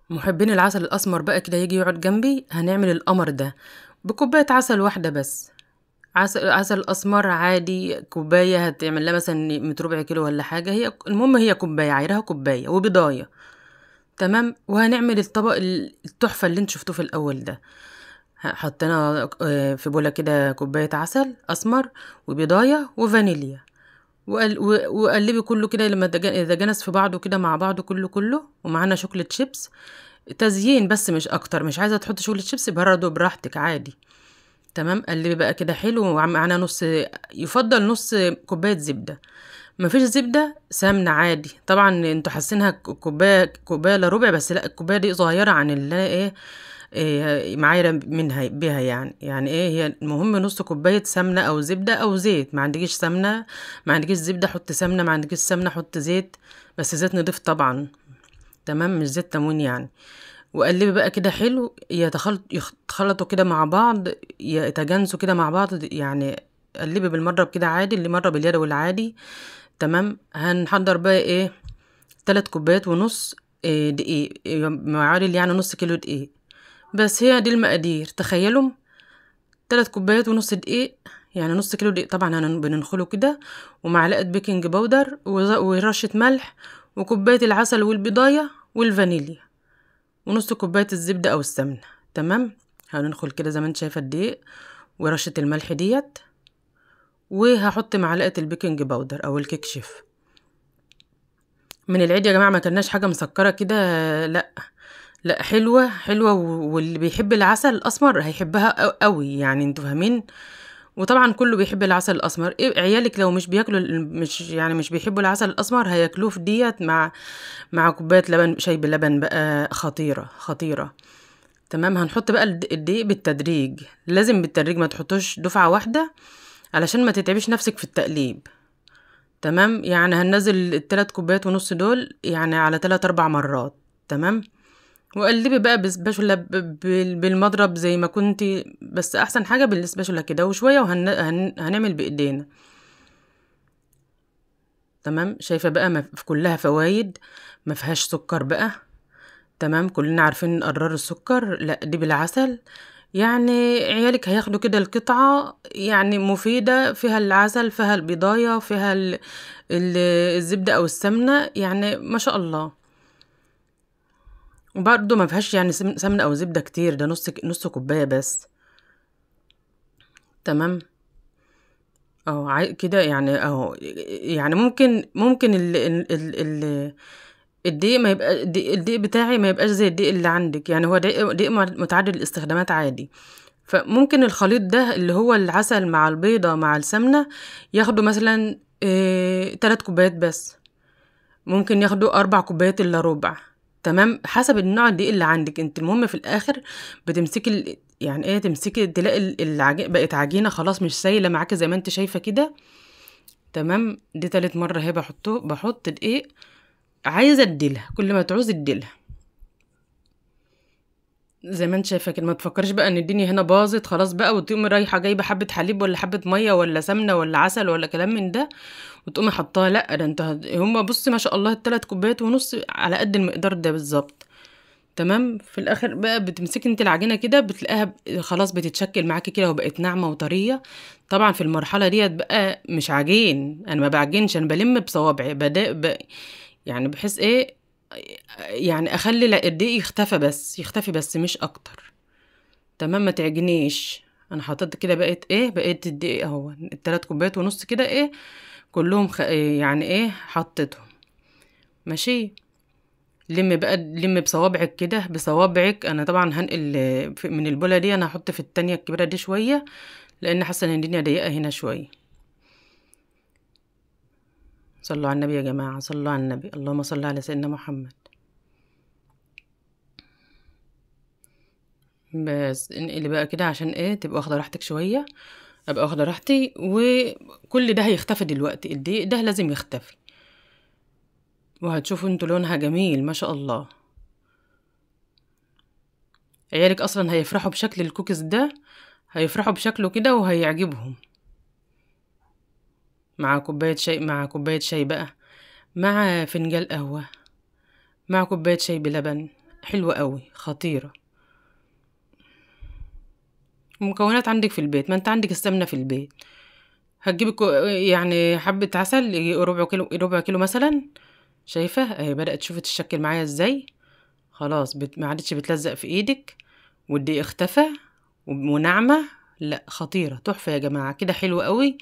محبين العسل الأسمر بقى كده يجي يقعد جنبي، هنعمل القمر ده بكوباية عسل واحدة بس. عسل أسمر عادي، كوباية هتعمل لها مثلا 100 كيلو ولا حاجة، هي المهم هي كوباية، عايرها كوباية وبضاية. تمام. وهنعمل الطبق التحفة اللي انت شفتوه في الأول ده. حطينا في بولة كده كوباية عسل أسمر وبضاية وفانيليا، وقلبي كله كده لما إذا جنس في بعضه كده مع بعضه كله. ومعانا شوكولات شيبس تزيين بس مش اكتر، مش عايزه تحطي شوكولات شيبس برضه براحتك عادي. تمام. قلبي بقى كده حلو، ومعانا يفضل نص كوبايه زبده. مفيش زبده، سمنه عادي طبعا. انتوا حاسينها كوبايه الا ربع، بس لا، الكوبايه دي صغيره عن اللي إيه معايره منها بيها، يعني ايه هي المهم نص كوبايه سمنه او زبده او زيت. ما عندكيش سمنه، ما عندكيش زبده، حط سمنه. ما عندكيش سمنه، حط زيت، بس زيت نضيف طبعا. تمام، مش زيت تموين يعني. وقلبي بقى كده حلو، يتخلطوا كده مع بعض، يتجانسوا كده مع بعض يعني. قلبي بالمضرب كده عادي، اللي مضرب اليد والعادي. تمام. هنحضر بقى ايه، 3 كوبايات ونص دقيق، معادل يعني نص كيلو دقيق. بس هي دي المقادير، تخيلوا. 3 كوبايات ونص دقيق، يعني نص كيلو دقيق طبعا. بننخله كده، ومعلقة بيكنج باودر ورشة ملح، وكوباية العسل والبضاية والفانيليا، ونص كوباية الزبدة أو السمنة. تمام. هننخل كده زي ما انت شايفة الدقيق ورشة الملح ديت، وهحط معلقة البيكنج باودر أو الكيك شيف. من العيد يا جماعة ما كلناش حاجة مسكرة كده، لا لا، حلوة حلوة. واللي بيحب العسل الأسمر هيحبها قوي، يعني انتوا فاهمين. وطبعا كله بيحب العسل الأسمر. إيه عيالك لو مش بياكلوا مش بيحبوا العسل الأسمر، هياكلوه في ديت مع كوباية لبن، شاي بلبن بقى، خطيرة خطيرة. تمام. هنحط بقى الدقيق بالتدريج، لازم بالتدريج، ما تحطوش دفعة واحدة علشان ما تتعبيش نفسك في التقليب. تمام. يعني هننزل ال3 كوبايات ونص دول يعني على 3 4 مرات. تمام. وقلبي بقى بسباشولا بالمضرب زي ما كنتي، بس احسن حاجة بالسباشولا كده وشوية، هنعمل بايدينا. تمام. شايفة بقى كلها فوايد، ما فيهاش سكر بقى. تمام. كلنا عارفين اضرار السكر، لا دي بالعسل. يعني عيالك هياخدوا كده القطعة، يعني مفيدة، فيها العسل، فيها البضاية، فيها ال... الزبدة او السمنة، يعني ما شاء الله. وبرضه ما فيهاش يعني سمنة او زبدة كتير، ده نص كوباية بس. تمام. اهو كده يعني اهو. يعني ممكن الدقيق ما يبقى الدقيق بتاعي ما يبقاش زي الدقيق اللي عندك، يعني هو دقيق متعدد الاستخدامات عادي. فممكن الخليط ده اللي هو العسل مع البيضة مع السمنة ياخدوا مثلا 3 كوبايات بس. ممكن ياخدوا 4 كوبايات الا ربع. تمام، حسب النوع الدقيق اللي عندك انت. المهم في الاخر بتمسكي يعني ايه، تمسكي تلاقي العجينة بقت عجينة خلاص، مش سايلة معاكي زي ما انت شايفة كده. تمام. دي تالت مرة اهي بحط دقيق. عايزة اديلها كل ما تعوز اديلها زي ما انت شايفه كده. ما تفكرش بقى ان الدنيا هنا باظت خلاص بقى، وتقومي رايحه جايبه حبه حليب ولا حبه ميه ولا سمنه ولا عسل ولا كلام من ده وتقومي حطاها. لا، ده انت هما بصي ما شاء الله ال3 كوبايات ونص على قد المقدار ده بالظبط. تمام. في الاخر بقى بتمسكي انت العجينه كده، بتلاقيها خلاص بتتشكل معاكي كده وبقت ناعمه وطريه. طبعا في المرحله ديت بقى مش عجين، انا ما بعجنش، انا بلم بصوابعي يعني بحيث ايه، يعني اخلي الدقيق يختفي بس مش اكتر. تمام. ما تعجنيش. انا حطيت كده بقيت ايه، بقيت الدقيق اهو ال3 كوبايات ونص كده ايه كلهم يعني ايه حطيتهم. ماشي. لم بصوابعك كده، بصوابعك. انا طبعا هنقل من البوله دي، انا هحط في التانية الكبيره دي شويه، لان حاسه ان الدنيا ضيقه هنا شويه. صلوا على النبي يا جماعه، صلوا على النبي، اللهم صل على سيدنا محمد. بس انقلي بقى كده عشان ايه تبقى واخده راحتك شويه، ابقى واخده راحتي. وكل ده هيختفي دلوقتي، الدقيق ده لازم يختفي. وهتشوفوا انتوا لونها جميل ما شاء الله. عيالك اصلا هيفرحوا بشكل الكوكيز ده، هيفرحوا بشكله كده وهيعجبهم. مع كوباية شاي بقى، مع فنجان قهوة، مع كوباية شاي بلبن. حلوة قوي، خطيرة. مكونات عندك في البيت، ما انت عندك السمنة في البيت. هتجيبي يعني حبة عسل يجي ربع كيلو، ربع كيلو مثلا. شايفة اهي بدأت تشوفي تتشكل معايا ازاي. خلاص ما عادتش بتلزق في ايدك، والدقيق اختفى وناعمة. لا خطيرة، تحفة يا جماعة، كده حلو قوي.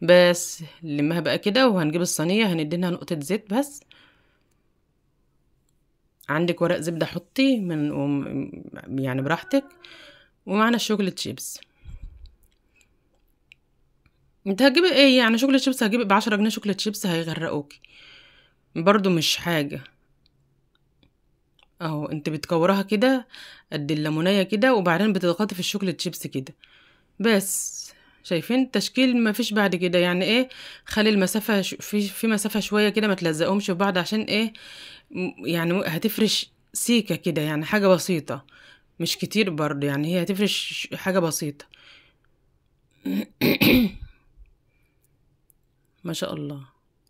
بس نلمها بقى كده، وهنجيب الصينية هندينها نقطة زيت بس. عندك ورق زبدة حطي يعني براحتك. ومعنا الشوكولات شيبس. انت هتجيبي ايه يعني؟ شوكولات شيبس هجيبي ب10 جنيه شوكولات شيبس هيغرقوكي، برضو مش حاجة. اهو انت بتكورها كده قد الليمونية كده، وبعدين بتضغطي في الشوكولات شيبس كده بس. شايفين التشكيل؟ ما فيش بعد كده يعني ايه. خلي المسافة في مسافة شوية كده، ما تلزقهمش في بعض عشان ايه. يعني هتفرش سيكة كده، يعني حاجة بسيطة مش كتير برضه، يعني هي هتفرش حاجة بسيطة. ما شاء الله.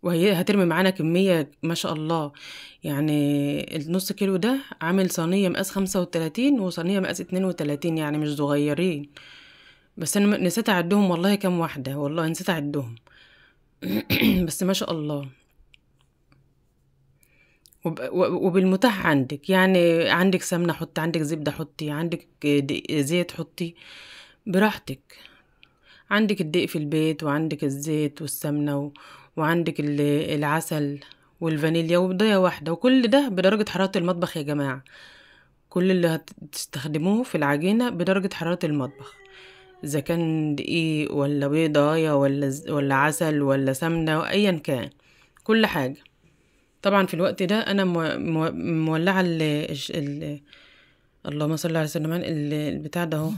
وهي هترمي معانا كمية ما شاء الله. يعني النص كيلو ده عامل صينية مقاس 35 وصينية مقاس 32، يعني مش صغيرين. بس انا نسيت اعدهم والله كام واحدة، والله نسيت اعدهم. بس ما شاء الله. وبالمتاح عندك، يعني عندك سمنة حطي، عندك زبدة حطي، عندك زيت حطي براحتك. عندك الدقيق في البيت، وعندك الزيت والسمنة وعندك العسل والفانيليا وبضية واحدة، وكل ده بدرجة حرارة المطبخ يا جماعة. كل اللي هتستخدموه في العجينة بدرجة حرارة المطبخ، إذا كان دقيق ولا بيضاية ولا عسل ولا سمنة أيا كان، كل حاجة. طبعا في الوقت ده أنا مولعة اللهم صل على سيدنا محمد، البتاع ده اهو،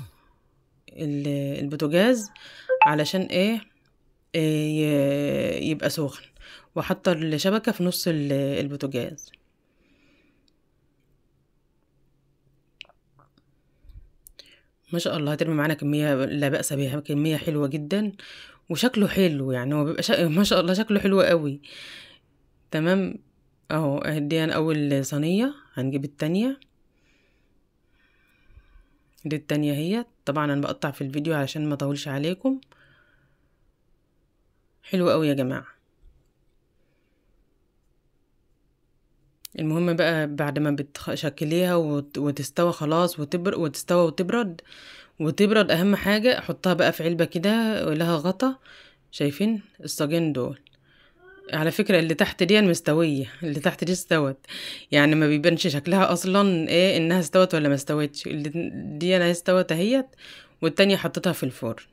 البوتاجاز، علشان ايه؟ يبقى سخن. وحاطه الشبكه في نص البوتاجاز. ما شاء الله هترمي معانا كميه لا بأس بها، كميه حلوه جدا. وشكله حلو، يعني هو بيبقى ما شاء الله شكله حلو قوي. تمام. اهو دي اول صينيه، هنجيب التانية. دي التانية هي، طبعا انا بقطع في الفيديو علشان ما اطولش عليكم. حلو قوي يا جماعه. المهم بقى بعد ما بتشكليها وتستوى خلاص وتستوى وتبرد اهم حاجة، احطها بقى في علبة كده ولها غطا. شايفين الصاجين دول؟ على فكرة اللي تحت دي مستوية، اللي تحت دي استوت، يعني ما بيبانش شكلها اصلا ايه انها استوت ولا ما استوتش. دي انا استوت اهيت. والتانية حطيتها في الفرن.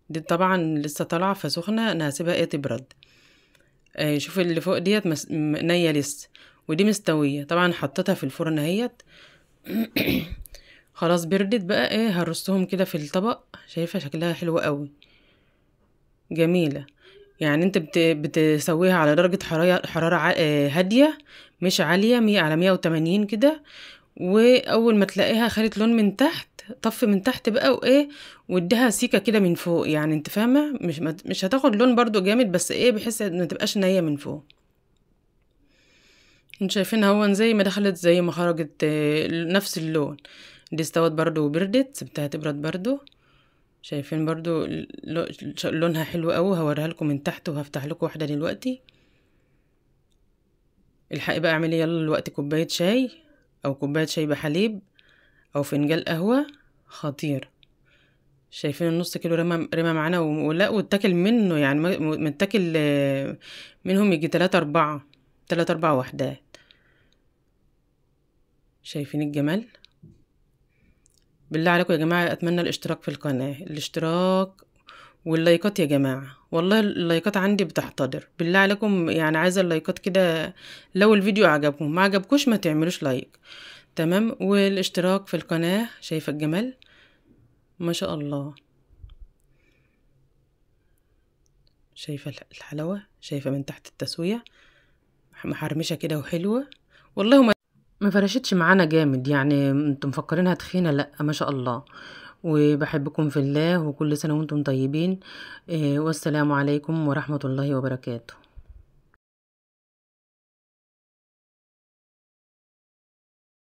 دي طبعا لسه طالعة فسخنة، انا هسيبها ايه تبرد. شوفي اللي فوق ديت نية لسه. ودي مستوية طبعا، حطيتها في الفرن اهيت. خلاص بردت بقى ايه، هرصهم كده في الطبق. شايفة شكلها حلو قوي، جميلة. يعني انت بتسويها على درجة حرارة هادية، مش عالية، 100 على 180 كده. واول ما تلاقيها خدت لون من تحت، طفي من تحت بقى وايه، واديها سيكة كده من فوق، يعني انت فاهمة، مش هتاخد لون برضو جامد، بس ايه بحيث ما تبقاش نية من فوق. انت شايفينها هو زي ما دخلت زي ما خرجت، نفس اللون. دي استوت برضو وبردت، سبتها تبرد برضو. شايفين برضو لونها حلو قوي. هوريها لكم من تحت، وهفتح لكم واحدة دلوقتي. الحقي بقى اعملي يلا دلوقتي كوباية شاي، او كوباية شاي بحليب، او فنجان قهوة. خطير. شايفين النص كيلو رمى معانا ولا واتاكل منه، يعني متاكل منهم يجي 3 4 وحدات. شايفين الجمال؟ بالله عليكم يا جماعة، اتمنى الاشتراك في القناة، الاشتراك واللايكات يا جماعة، والله اللايكات عندي بتحتضر. بالله عليكم يعني عايزة اللايكات كده. لو الفيديو عجبكم، ما عجبكوش ما تعملوش لايك. تمام. والاشتراك في القناة. شايفة الجمال؟ ما شاء الله. شايفة الحلاوة؟ شايفة من تحت التسوية محرمشة كده وحلوة. والله ما فرشتش معانا جامد، يعني انتم مفكرينها تخينة؟ لا ما شاء الله. وبحبكم في الله، وكل سنة وانتم طيبين. والسلام عليكم ورحمة الله وبركاته.